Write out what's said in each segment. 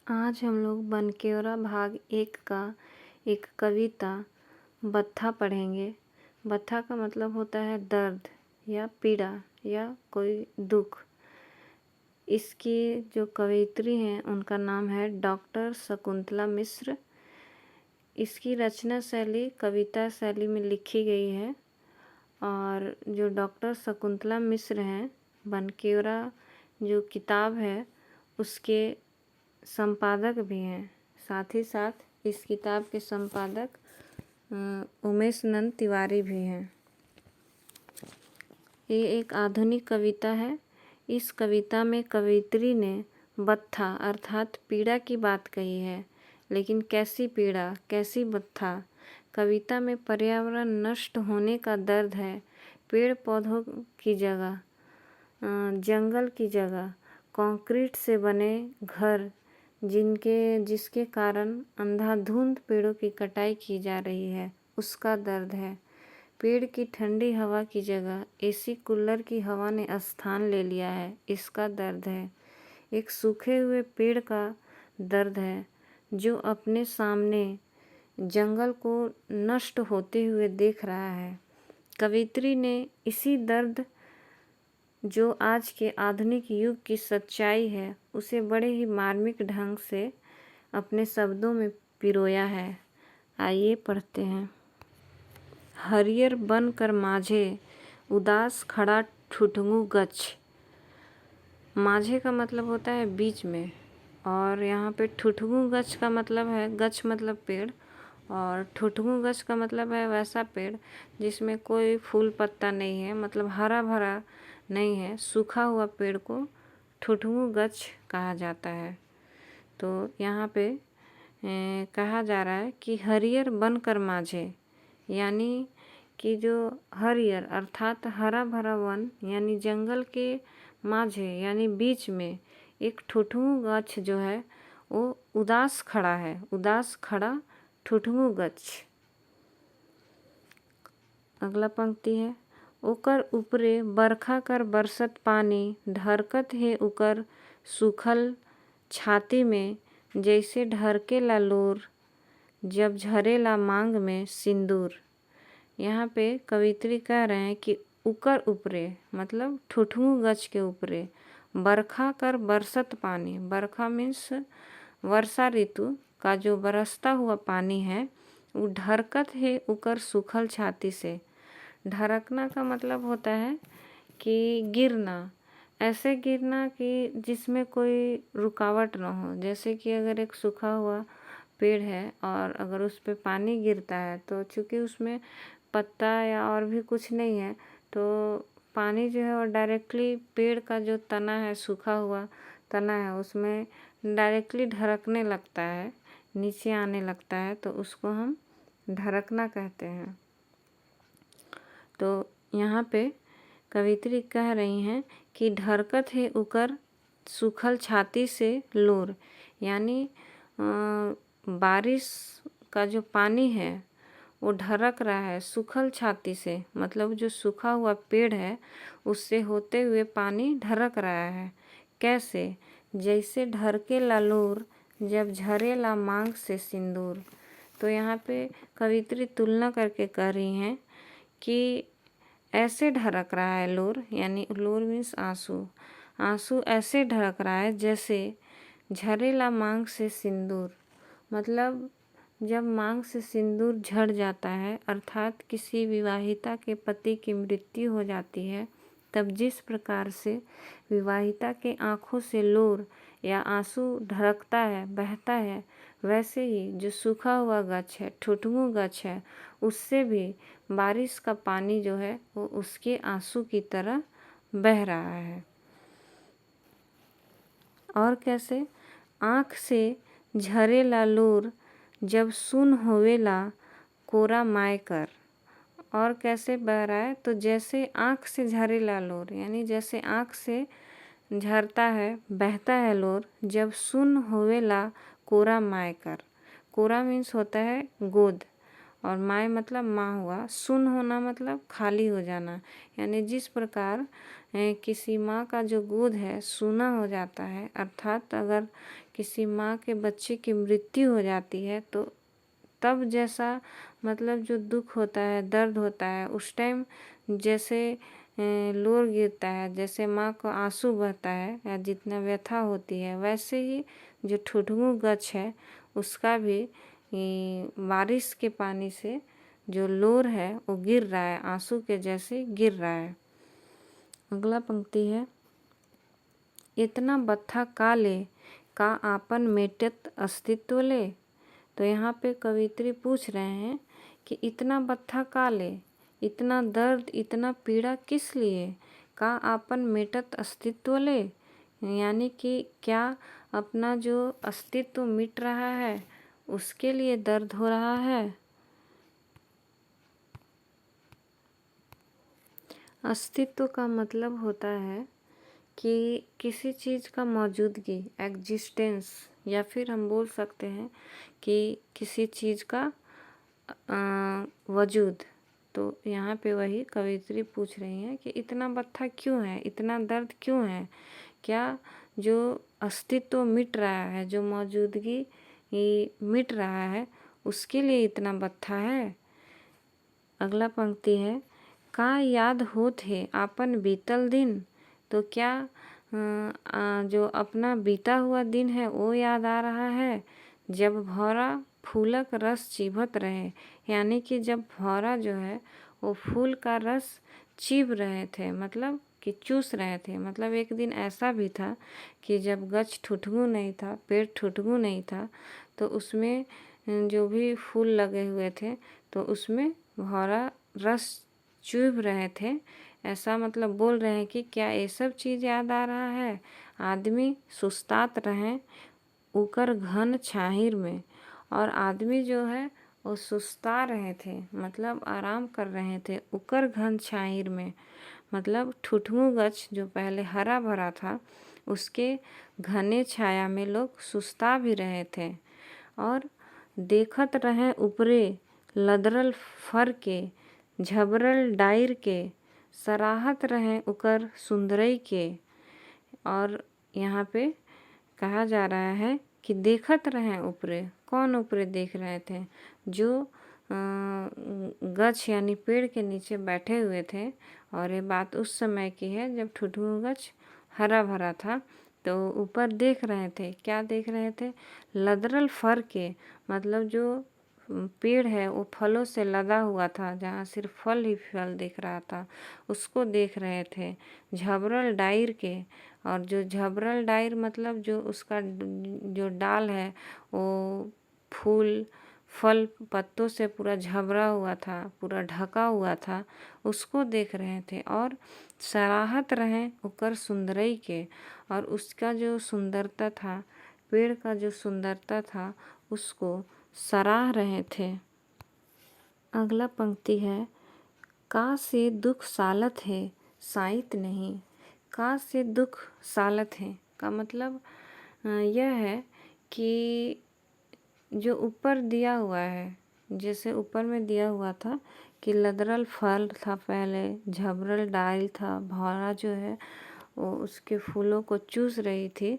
आज हम लोग बनकेवरा भाग 1 का एक कविता बत्था पढ़ेंगे। बत्था का मतलब होता है दर्द या पीड़ा या कोई दुख। इसकी जो कवयित्री हैं उनका नाम है डॉक्टर शकुंतला मिश्र। इसकी रचना शैली कविता शैली में लिखी गई है और जो डॉक्टर शकुंतला मिश्र हैं, बनकेवरा जो किताब है उसके संपादक भी हैं। साथ ही साथ इस किताब के संपादक उमेश नंद तिवारी भी हैं। ये एक आधुनिक कविता है। इस कविता में कवयित्री ने बत्था अर्थात पीड़ा की बात कही है, लेकिन कैसी पीड़ा, कैसी बत्था। कविता में पर्यावरण नष्ट होने का दर्द है। पेड़ पौधों की जगह, जंगल की जगह कंक्रीट से बने घर, जिसके कारण अंधाधुंध पेड़ों की कटाई की जा रही है, उसका दर्द है। पेड़ की ठंडी हवा की जगह एसी कूलर की हवा ने स्थान ले लिया है, इसका दर्द है। एक सूखे हुए पेड़ का दर्द है जो अपने सामने जंगल को नष्ट होते हुए देख रहा है। कवयित्री ने इसी दर्द, जो आज के आधुनिक युग की सच्चाई है, उसे बड़े ही मार्मिक ढंग से अपने शब्दों में पिरोया है। आइए पढ़ते हैं। हरियर बन कर माझे उदास खड़ा ठुठुंगू गछ। माझे का मतलब होता है बीच में, और यहाँ पे ठुठुंगू गछ का मतलब है, गछ मतलब पेड़, और ठुठुंगू गछ का मतलब है वैसा पेड़ जिसमें कोई फूल पत्ता नहीं है, मतलब हरा भरा नहीं है। सूखा हुआ पेड़ को ठुठुंगू गछ कहा जाता है। तो यहाँ पे कहा जा रहा है कि हरियर बनकर माझे, यानी कि जो हरियर अर्थात हरा भरा वन यानी जंगल के माझे यानी बीच में एक ठुठुंगू गछ जो है वो उदास खड़ा है। उदास खड़ा ठुठुंगू गछ। अगला पंक्ति है, ओकर ऊपरे बरखा कर बरसत पानी, ढरकत है उकर सूखल छाती में, जैसे ढरकेला लोर जब झरेला मांग में सिंदूर। यहाँ पे कवयित्री कह रहे हैं कि उकर ऊपरे मतलब ठुठुंगू गछ के ऊपरे बरखा कर बरसत पानी। बरखा मीन्स वर्षा ऋतु का जो बरसता हुआ पानी है, वो ढरकत है उकर सूखल छाती से। ढरकना का मतलब होता है कि गिरना, ऐसे गिरना कि जिसमें कोई रुकावट ना हो। जैसे कि अगर एक सूखा हुआ पेड़ है और अगर उस पे पानी गिरता है तो चूँकि उसमें पत्ता या और भी कुछ नहीं है, तो पानी जो है वो डायरेक्टली पेड़ का जो तना है, सूखा हुआ तना है, उसमें डायरेक्टली ढरकने लगता है, नीचे आने लगता है, तो उसको हम ढरकना कहते हैं। तो यहाँ पे कवयित्री कह रही हैं कि ढरकत है उकर सूखल छाती से लोर, यानी बारिश का जो पानी है वो ढरक रहा है सूखल छाती से, मतलब जो सूखा हुआ पेड़ है उससे होते हुए पानी ढरक रहा है। कैसे? जैसे ढरके लालोर जब झरेला मांग से सिंदूर। तो यहाँ पे कवयित्री तुलना करके कह रही हैं कि ऐसे ढरक रहा है लोर, यानी लोर मीन्स आंसू। आंसू ऐसे ढरक रहा है जैसे झरेला मांग से सिंदूर, मतलब जब मांग से सिंदूर झड़ जाता है, अर्थात किसी विवाहिता के पति की मृत्यु हो जाती है, तब जिस प्रकार से विवाहिता के आँखों से लोर या आंसू ढरकता है, बहता है, वैसे ही जो सूखा हुआ गछ है, ठुठुंगू गछ है, उससे भी बारिश का पानी जो है वो उसके आंसू की तरह बह रहा है। और कैसे? आँख से झरेला लोर जब सुन होवेला कोरा माय कर। और कैसे बह रहा है? तो जैसे आँख से झरेला लोर, यानी जैसे आँख से झरता है, बहता है लोर, जब सुन होवेला कोरा माय कर। कोरा मीन्स होता है गोद, और माय मतलब माँ हुआ। सुन होना मतलब खाली हो जाना, यानी जिस प्रकार किसी माँ का जो गोद है सूना हो जाता है, अर्थात अगर किसी माँ के बच्चे की मृत्यु हो जाती है तो तब जैसा मतलब जो दुख होता है, दर्द होता है, उस टाइम जैसे लोर गिरता है, जैसे माँ को आंसू बहता है या जितना व्यथा होती है, वैसे ही जो ठुठुंगू गच है उसका भी बारिश के पानी से जो लोर है वो गिर रहा है, आंसू के जैसे गिर रहा है। अगला पंक्ति है, इतना बत्था काले का आपन मेटत अस्तित्व ले। तो यहाँ पे कवित्री पूछ रहे हैं कि इतना बत्था काले, इतना दर्द, इतना पीड़ा किस लिए, का आपन मेटत अस्तित्व ले, यानी कि क्या अपना जो अस्तित्व मिट रहा है उसके लिए दर्द हो रहा है। अस्तित्व का मतलब होता है कि किसी चीज़ का मौजूदगी, एग्जिस्टेंस, या फिर हम बोल सकते हैं कि किसी चीज़ का वजूद। तो यहाँ पे वही कवित्री पूछ रही हैं कि इतना बत्था क्यों है, इतना दर्द क्यों है, क्या जो अस्तित्व मिट रहा है, जो मौजूदगी मिट रहा है, उसके लिए इतना बत्था है। अगला पंक्ति है, का याद होत है आपन बीतल दिन। तो क्या जो अपना बीता हुआ दिन है वो याद आ रहा है। जब भौरा फूलक रस चीभत रहे, यानी कि जब भौरा जो है वो फूल का रस चीभ रहे थे, मतलब कि चूस रहे थे। मतलब एक दिन ऐसा भी था कि जब गच ठुठगू नहीं था, पेड़ ठुठगू नहीं था, तो उसमें जो भी फूल लगे हुए थे तो उसमें भौरा रस चूभ रहे थे। ऐसा मतलब बोल रहे हैं कि क्या ये सब चीज़ याद आ रहा है। आदमी सुस्तात रहे उकर घन छाहिर में, और आदमी जो है वो सुस्ता रहे थे, मतलब आराम कर रहे थे। उकर घन छाहिर में मतलब ठुठुंगू गछ जो पहले हरा भरा था उसके घने छाया में लोग सुस्ता भी रहे थे। और देखत रहे ऊपरे लदरल फर के, झबरल डायर के, सराहत रहे उकर सुंदरई के। और यहाँ पे कहा जा रहा है कि देखत रहे ऊपरे, कौन ऊपरे देख रहे थे, जो गछ यानी पेड़ के नीचे बैठे हुए थे। और ये बात उस समय की है जब ठुठुंगू गछ हरा भरा था। तो ऊपर देख रहे थे, क्या देख रहे थे, लदरल फर के, मतलब जो पेड़ है वो फलों से लदा हुआ था, जहाँ सिर्फ फल ही फल दिख रहा था, उसको देख रहे थे। झबरल डायर के, और जो झबरल डायर मतलब जो उसका जो डाल है वो फूल फल पत्तों से पूरा झबरा हुआ था, पूरा ढका हुआ था, उसको देख रहे थे। और सराहत रहे उकर सुंदरई के, और उसका जो सुंदरता था, पेड़ का जो सुंदरता था, उसको सराह रहे थे। अगला पंक्ति है, का से दुख सालत है साइत नहीं। का से दुख सालत है का मतलब यह है कि जो ऊपर दिया हुआ है, जैसे ऊपर में दिया हुआ था कि लदरल फल था, पहले झबरल डाल था, भौरा जो है वो उसके फूलों को चूस रही थी,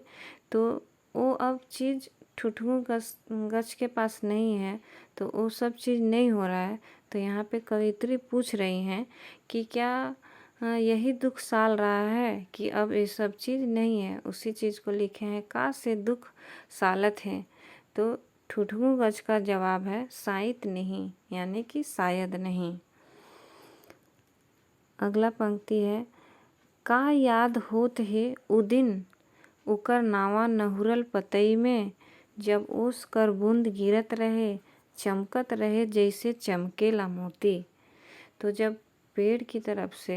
तो वो अब चीज़ ठुठुंगू गछ के पास नहीं है, तो वो सब चीज़ नहीं हो रहा है। तो यहाँ पे कवित्री पूछ रही हैं कि क्या यही दुख साल रहा है कि अब ये सब चीज़ नहीं है। उसी चीज़ को लिखे हैं, का से दुख सालत है। तो ठुठुंगू गछ का जवाब है साइत नहीं, यानी कि शायद नहीं। अगला पंक्ति है, का याद होत है उ दिन उकर नावा नहुरल पतई में, जब ओस कर बूंद गिरत रहे, चमकत रहे जैसे चमकेला मोती। तो जब पेड़ की तरफ से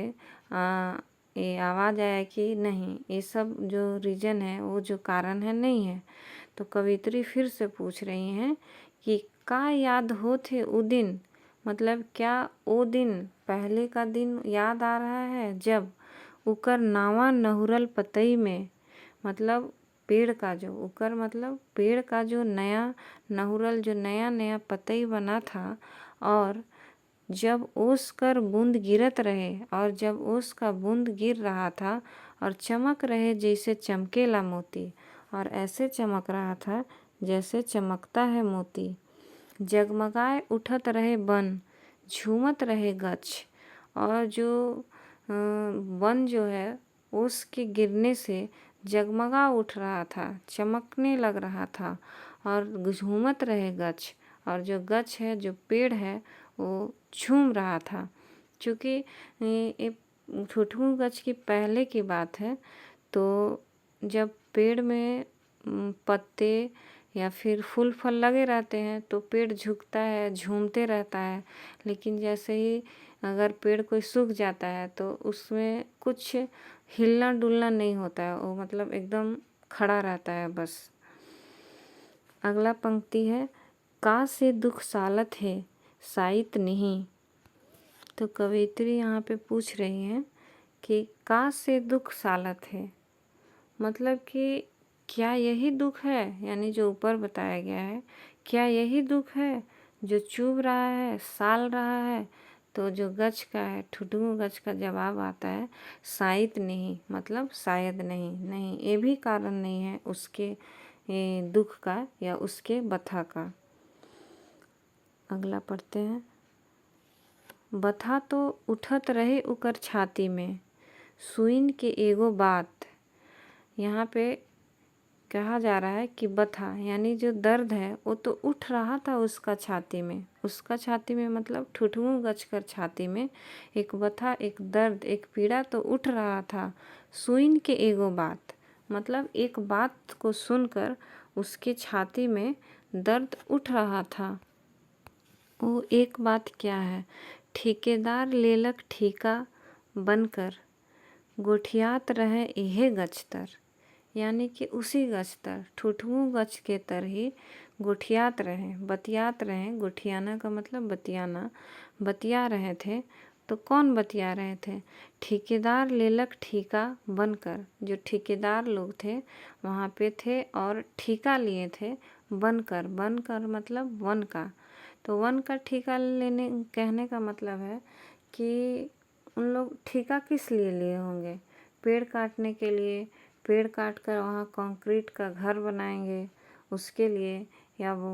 ये आवाज़ आया कि नहीं, ये सब जो रीज़न है, वो जो कारण है नहीं है, तो कवित्री फिर से पूछ रही हैं कि का याद होत है उ दिन, मतलब क्या वो दिन, पहले का दिन याद आ रहा है जब उकर नावा नहुरल पतई में, मतलब पेड़ का जो उकर मतलब पेड़ का जो नया नहुरल, जो नया नया पतई बना था, और जब ओस कर बूंद गिरत रहे, और जब ओस का बूंद गिर रहा था और चमक रहे जैसे चमकेला मोती। और ऐसे चमक रहा था जैसे चमकता है मोती। जगमगाए उठत रहे बन, झूमत रहे गछ। और जो वन जो है उसके गिरने से जगमगा उठ रहा था, चमकने लग रहा था और झूमत रहे गछ। और जो गछ है, जो पेड़ है, वो झूम रहा था। चूँकि ये ठुठुं गछ की पहले की बात है, तो जब पेड़ में पत्ते या फिर फूल फल लगे रहते हैं तो पेड़ झुकता है, झूमते रहता है। लेकिन जैसे ही अगर पेड़ कोई सूख जाता है तो उसमें कुछ हिलना डुलना नहीं होता है, वो मतलब एकदम खड़ा रहता है बस। अगला पंक्ति है, का से दुख सालत है साइत नहीं। तो कवयित्री यहाँ पे पूछ रही हैं कि का से दुख सालत है, मतलब कि क्या यही दुख है, यानी जो ऊपर बताया गया है, क्या यही दुख है जो चुभ रहा है, साल रहा है। तो जो गछ का है, ठुठुं गछ का जवाब आता है शायद नहीं, मतलब शायद नहीं, नहीं ये भी कारण नहीं है उसके दुख का या उसके बथा का। अगला पढ़ते हैं, बथा तो उठत रहे उकर छाती में, सुइन के एगो बात। यहाँ पे कहा जा रहा है कि बथा यानी जो दर्द है वो तो उठ रहा था उसका छाती में, उसका छाती में मतलब ठुठुं गछ कर छाती में एक बथा, एक दर्द, एक पीड़ा तो उठ रहा था। सुइन के एगो बात, मतलब एक बात को सुनकर उसके छाती में दर्द उठ रहा था। वो एक बात क्या है, ठेकेदार लेलक ठीका बनकर, गोठियात रहे इहे गछ तर। यानी कि उसी गछ तर, ठुठुं गछ के तर ही गोठियात रहे, बतियात रहे। गोठियाना का मतलब बतियाना, बतिया रहे थे। तो कौन बतिया रहे थे, ठेकेदार लेलक ठीका बनकर। जो ठेकेदार लोग थे वहाँ पे थे और ठीका लिए थे बनकर। बनकर मतलब वन का। तो वन का ठीका लेने कहने का मतलब है कि उन लोग ठीका किस लिए लिए होंगे, पेड़ काटने के लिए। पेड़ काट कर वहाँ कंक्रीट का घर बनाएंगे उसके लिए, या वो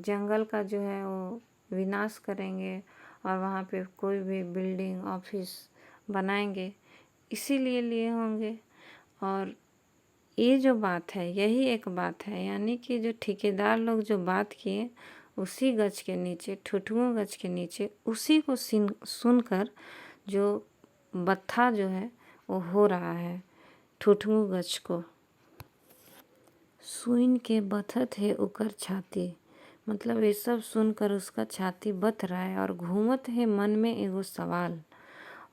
जंगल का जो है वो विनाश करेंगे और वहाँ पे कोई भी बिल्डिंग ऑफिस बनाएंगे, इसीलिए लिए होंगे। और ये जो बात है यही एक बात है, यानी कि जो ठेकेदार लोग जो बात किए उसी गछ के नीचे, ठुठुं गछ के नीचे, उसी को सुनकर जो बत्था जो है वो हो रहा है ठुठुं गछ को। सुइन के बथत है उकर छाती, मतलब ये सब सुनकर उसका छाती बथ रहा है। और घूमत है मन में एगो सवाल,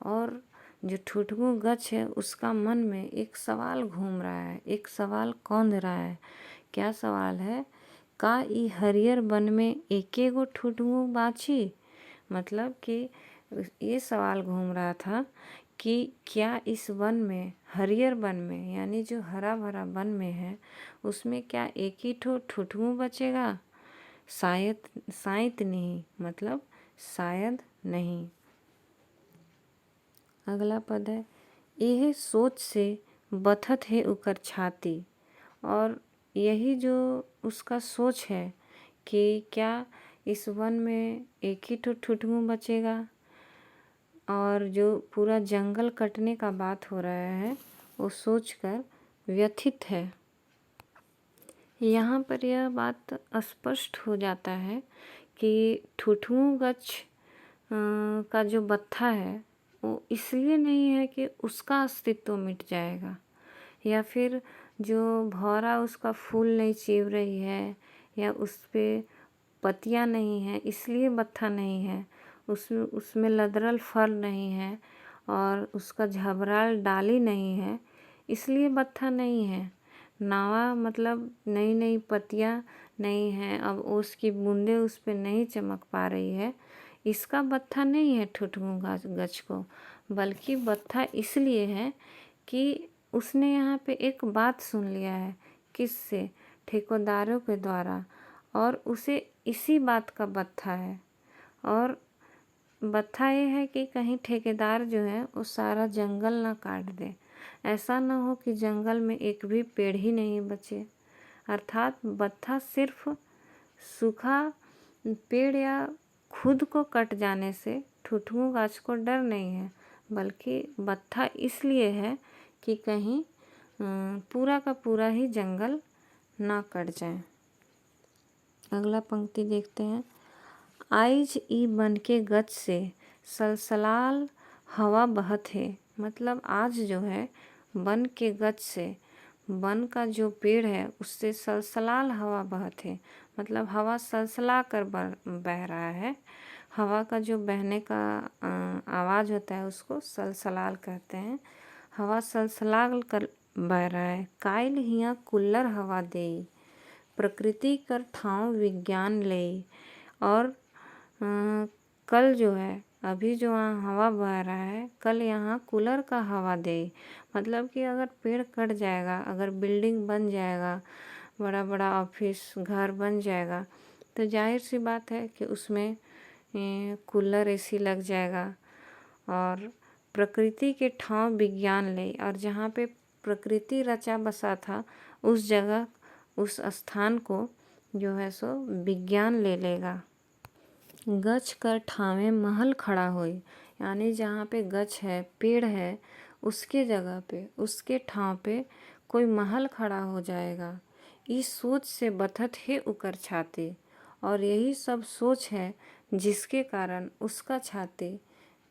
और जो ठुठुं गछ है उसका मन में एक सवाल घूम रहा है, एक सवाल कौंध रहा है। क्या सवाल है, का ई हरियर वन में एके गो ठुठुं बाछी। मतलब कि ये सवाल घूम रहा था कि क्या इस वन में, हरियर वन में यानी जो हरा भरा वन में है, उसमें क्या एक ही ठुठुं बचेगा। शायद नहीं, मतलब शायद नहीं। अगला पद है, यह सोच से बथत है उकर छाती। और यही जो उसका सोच है कि क्या इस वन में एक ही ठुठुं बचेगा, और जो पूरा जंगल कटने का बात हो रहा है वो सोचकर व्यथित है। यहाँ पर यह बात स्पष्ट हो जाता है कि ठुठुं गछ का जो बत्था है वो इसलिए नहीं है कि उसका अस्तित्व मिट जाएगा, या फिर जो भौरा उसका फूल नहीं चीव रही है, या उस पे पत्तियाँ नहीं है इसलिए बत्था नहीं है, उसमें लदरल फल नहीं है और उसका झबराल डाली नहीं है इसलिए बत्था नहीं है। नावा मतलब नई नई पत्तियाँ नहीं हैं, अब उसकी बूंदें उस पर नहीं चमक पा रही है, इसका बत्था नहीं है ठुठुं गछ को। बल्कि बत्था इसलिए है कि उसने यहाँ पे एक बात सुन लिया है, किससे, ठेकेदारों के द्वारा, और उसे इसी बात का बत्था है। और बत्था ये है कि कहीं ठेकेदार जो है वो सारा जंगल ना काट दे, ऐसा न हो कि जंगल में एक भी पेड़ ही नहीं बचे। अर्थात बत्था सिर्फ सूखा पेड़ या खुद को कट जाने से ठुठुओं गाछ को डर नहीं है, बल्कि बत्था इसलिए है कि कहीं पूरा का पूरा ही जंगल ना कट जाए। अगला पंक्ति देखते हैं। आइज ई बन के गच से सलसलाल हवा बहत है। मतलब आज जो है वन के गच से, वन का जो पेड़ है उससे सलसलाल हवा बहत है। मतलब हवा सलसला कर बह रहा है। हवा का जो बहने का आवाज़ होता है उसको सलसलाल कहते हैं। हवा सलसलाल कर बह रहा है। कायल हिया कुल्लर हवा देई, प्रकृति कर ठाव विज्ञान ले। और कल जो है, अभी जो वहाँ हवा बह रहा है, कल यहाँ कूलर का हवा दे। मतलब कि अगर पेड़ कट जाएगा, अगर बिल्डिंग बन जाएगा, बड़ा बड़ा ऑफिस घर बन जाएगा, तो जाहिर सी बात है कि उसमें कूलर एसी लग जाएगा। और प्रकृति के ठाव विज्ञान ले, और जहाँ पे प्रकृति रचा बसा था उस जगह, उस स्थान को जो है सो विज्ञान ले लेगा। गछ कर ठावे महल खड़ा होई, यानी जहाँ पे गछ है, पेड़ है, उसके जगह पे, उसके ठाव पे कोई महल खड़ा हो जाएगा। इस सोच से बथत है उकर छाती, और यही सब सोच है जिसके कारण उसका छाती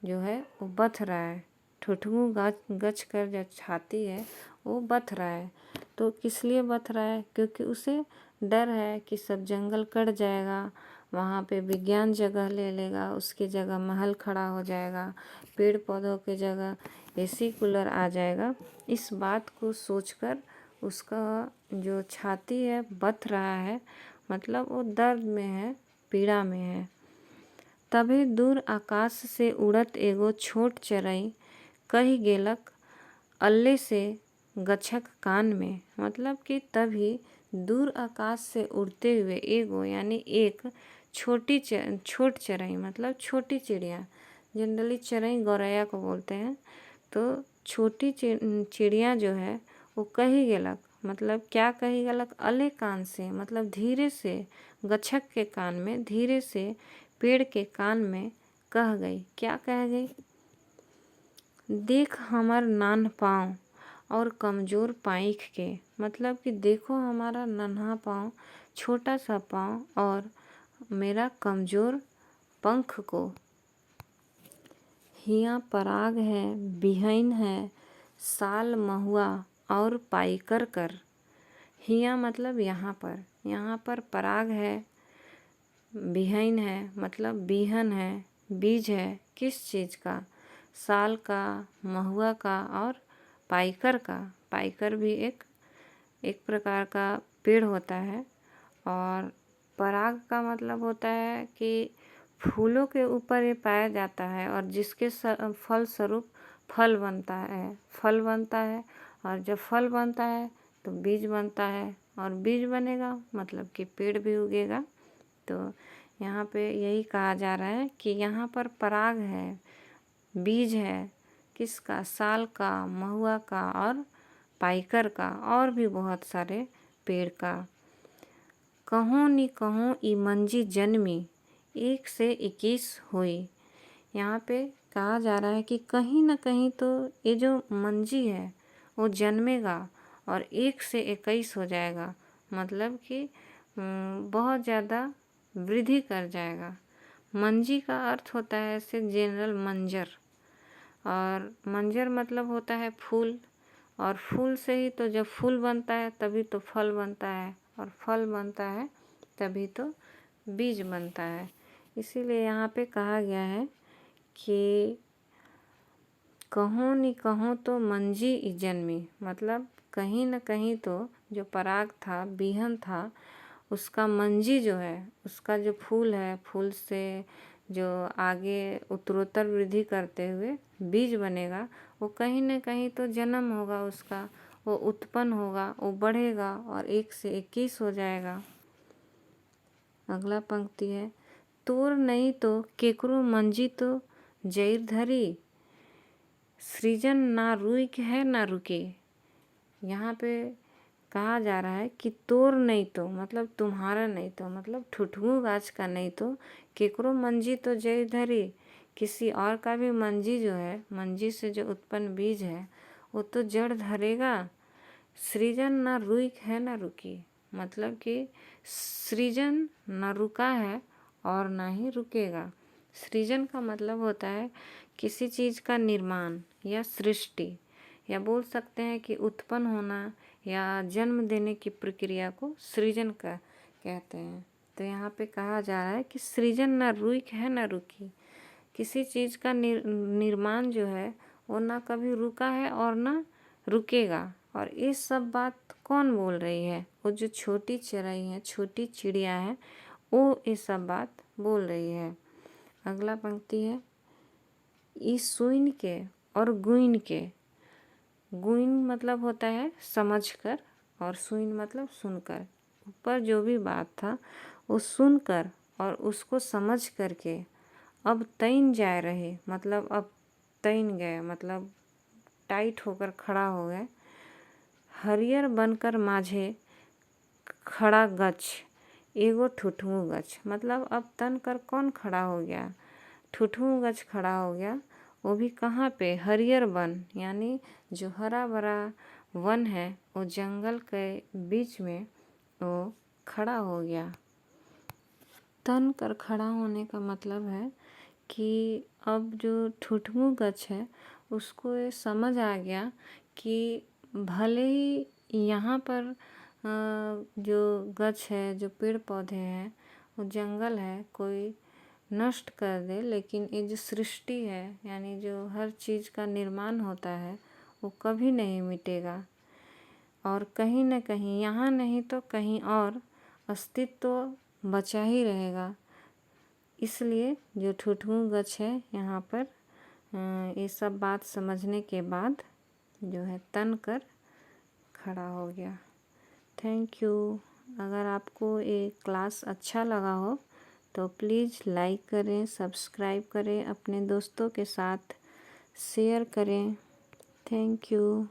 जो है वो बथ रहा है। ठुठुओं गच कर जो छाती है वो बथ रहा है। तो किस लिए बथ रहा है? क्योंकि उसे डर है कि सब जंगल कट जाएगा, वहाँ पे विज्ञान जगह ले लेगा, उसकी जगह महल खड़ा हो जाएगा, पेड़ पौधों के जगह एसी कूलर आ जाएगा। इस बात को सोचकर उसका जो छाती है बथ रहा है, मतलब वो दर्द में है, पीड़ा में है। तभी दूर आकाश से उड़त एगो छोट चरई कही गेलक अल्ले से गछक कान में। मतलब कि तभी दूर आकाश से उड़ते हुए एगो यानी एक छोट चरई, मतलब छोटी चिड़िया, जनरली चरई गौरैया को बोलते हैं। तो छोटी चिड़िया जो है वो कही गेलक, मतलब क्या कही गेलक? अले कान से, मतलब धीरे से, गछक के कान में, धीरे से पेड़ के कान में कह गई। क्या कह गई? देख हमर नान पाँव और कमज़ोर पाँख के। मतलब कि देखो हमारा नन्हा पाँव, छोटा सा पाँव और मेरा कमज़ोर पंख को। हिया पराग है, बिहन है, साल महुआ और पाइकर कर। हिया मतलब यहाँ पर पराग है, बिहन है मतलब बिहन है, बीज है किस चीज़ का? साल का, महुआ का और पाइकर का। पाइकर भी एक प्रकार का पेड़ होता है। और पराग का मतलब होता है कि फूलों के ऊपर ये पाया जाता है और जिसके फल स्वरूप फल बनता है। और जब फल बनता है तो बीज बनता है, और बीज बनेगा मतलब कि पेड़ भी उगेगा। तो यहाँ पे यही कहा जा रहा है कि यहाँ पर पराग है, बीज है किसका? साल का, महुआ का और पाइकर का, और भी बहुत सारे पेड़ का। कहूँ नि कहूँ ई मंजी जन्मी, 1 से 21 हुई। यहाँ पे कहा जा रहा है कि कहीं ना कहीं तो ये जो मंजी है वो जन्मेगा और 1 से 21 हो जाएगा। मतलब कि बहुत ज़्यादा वृद्धि कर जाएगा। मंजी का अर्थ होता है ऐसे जनरल मंजर, और मंजर मतलब होता है फूल, और फूल से ही तो जब फूल बनता है तभी तो फल बनता है, और फल बनता है तभी तो बीज बनता है। इसीलिए यहाँ पे कहा गया है कि कहूँ नि कहूँ तो मंजी जन्मी, मतलब कहीं न कहीं तो जो पराग था, बिहन था, उसका मंजी जो है, उसका जो फूल है, फूल से जो आगे उत्तरोत्तर वृद्धि करते हुए बीज बनेगा, वो कहीं न कहीं तो जन्म होगा उसका, वो उत्पन्न होगा, वो बढ़ेगा और 1 से 21 हो जाएगा। अगला पंक्ति है। तोर नहीं तो केकरो मंजी तो जैर धरी, सृजन ना रुक है ना रुके। यहाँ पे कहा जा रहा है कि तोर नहीं तो मतलब तुम्हारा नहीं तो मतलब ठुठमू गाछ का नहीं तो केकरो मंजी तो जय धरी, किसी और का भी मंजी जो है, मंजी से जो उत्पन्न बीज है वो तो जड़ धरेगा। सृजन ना रुक है ना रुकी, मतलब कि सृजन न रुका है और ना ही रुकेगा। सृजन का मतलब होता है किसी चीज़ का निर्माण या सृष्टि, या बोल सकते हैं कि उत्पन्न होना या जन्म देने की प्रक्रिया को सृजन का कहते हैं। तो यहाँ पे कहा जा रहा है कि सृजन ना रुक है ना रुकी, किसी चीज़ का निर्माण जो है वो ना कभी रुका है और ना रुकेगा। और ये सब बात कौन बोल रही है? वो जो छोटी चराई है, छोटी चिड़िया है, वो ये सब बात बोल रही है। अगला पंक्ति है, ई सुन के और गुइन के। गुइन मतलब होता है समझकर और सुन मतलब सुनकर। ऊपर जो भी बात था वो सुनकर और उसको समझ करके अब तैन जा रहे, मतलब अब तैन गए मतलब टाइट होकर खड़ा हो गए। हरियर बनकर माझे खड़ा गछ एगो ठुठमू गछ, मतलब अब तन कर कौन खड़ा हो गया? ठुठमू गछ खड़ा हो गया। वो भी कहाँ पे? हरियर वन, यानी जो हरा भरा वन है वो जंगल के बीच में वो खड़ा हो गया। तन कर खड़ा होने का मतलब है कि अब जो ठुठमू गछ है उसको ये समझ आ गया कि भले ही यहाँ पर जो गछ है, जो पेड़ पौधे हैं, वो जंगल है, कोई नष्ट कर दे, लेकिन ये जो सृष्टि है यानी जो हर चीज़ का निर्माण होता है वो कभी नहीं मिटेगा और कहीं न कहीं, यहाँ नहीं तो कहीं और अस्तित्व तो बचा ही रहेगा। इसलिए जो ठुठमू गछ है यहाँ पर ये सब बात समझने के बाद जो है तन कर खड़ा हो गया। Thank you. अगर आपको ये क्लास अच्छा लगा हो तो प्लीज़ लाइक करें, सब्सक्राइब करें, अपने दोस्तों के साथ शेयर करें। Thank you.